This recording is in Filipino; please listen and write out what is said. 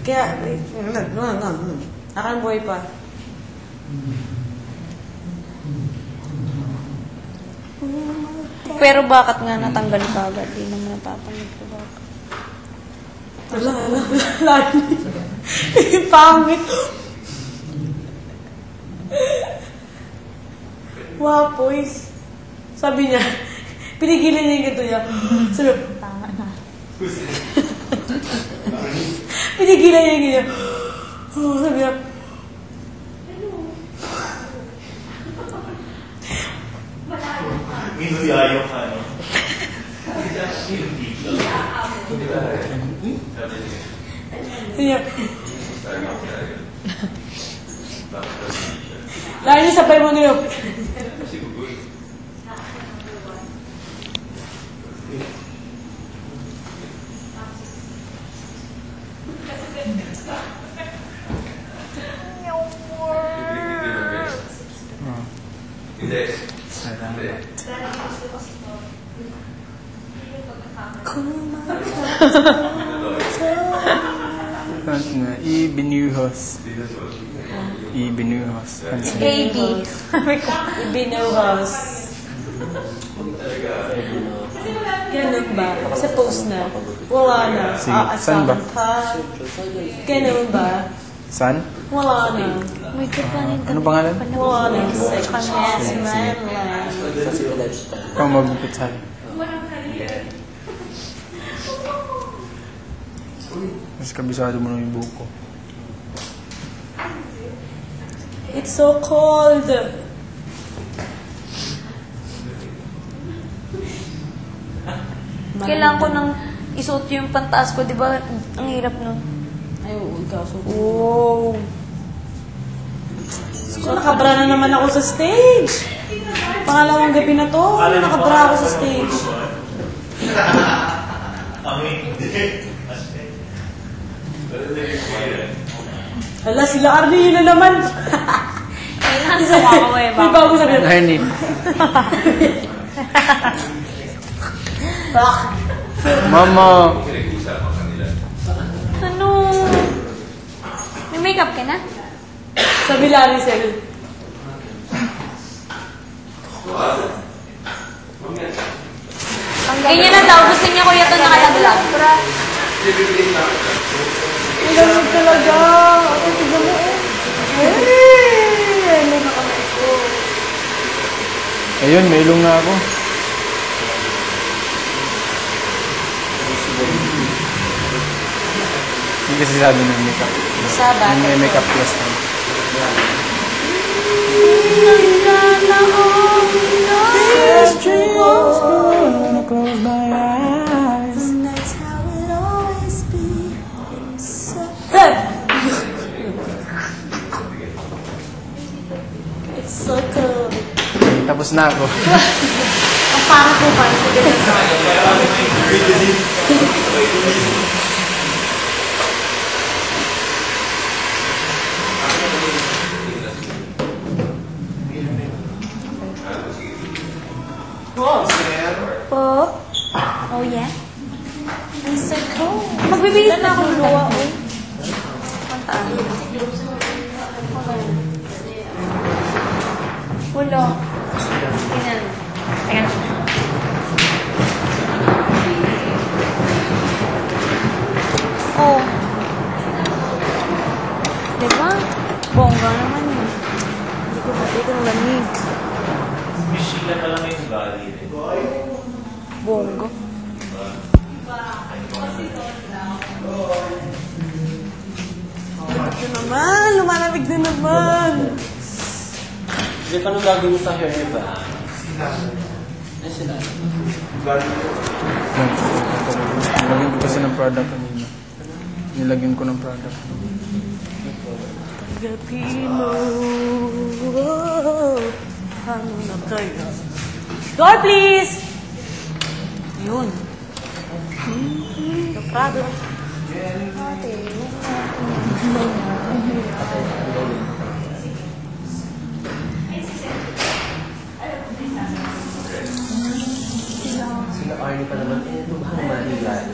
Kaya, akan buhay pa. Pero bakit nga natanggal ka agad? Di naman natatanggal ko bakit. Wala. Pangit. Wapoys. Sabi niya, pinigilan niya yung ganito niya. Sabi, Tama na. pinigilan niya yung ganyan. Oh, sabi niya, Hindi ayaw ka, no? sabi niya, lalo niya sabay mo ngayon. Ibinuhos. Ibinuhos. AB. Ibinuhos. Ganun ba? Sa post na. Wala na. Sige. Saan ba? Ganun ba? San? Wala na. May kapanin ka. Ano pangalan? Wala na. Second yes, man. Ikaw magupit sa'yo. Mas kabisado mo na yung buhok ko. It's so cold. Kailangan ko nang isuot yung pantaas ko, di ba? Ang hirap nun. Ay, oo, ikaw. Oh. So, nakabra na naman ako sa stage. Pangalawang gabi na to, nakabra ako sa stage. Hala, sila Arnie yun na naman. Kailangan sa ko eh. May bago sabi. Arnie. Mama. Ano? May makeup ka na? Sabi lang ni Sel. Ganyan na daw. Gusto niya kuya ito nakalaglag. Ang lamig talaga. Ako, tignan mo eh. Hey! Ano na kamay ko? Ayun, may ilong na ako. Hindi kasi sabi ng makeup. Saba. May makeup class na. Close my eyes. It's so cold. Tapos na ako. Ang parang ko pa. Po? Oh, yeah? It's so cold. Magbibilis na ako luwa, oh. Pantaan. Wala. Tingnan. Ayan. Oh. Diba? Bongga naman yun. Hindi ko pati kung lamig. Bishila na lang yung bali. Bongga. Ito naman, lumalamig na naman. Kasi paano gagawin mo sa hair ba? Ay sila. Nilagyan ko kasi ng product kanina. Nilagyan ko ng product. Gabi mo, ano na kaya? Door, please! Yun. The product. Sila Arnie pa naman. Eh, ito ba ang manilan?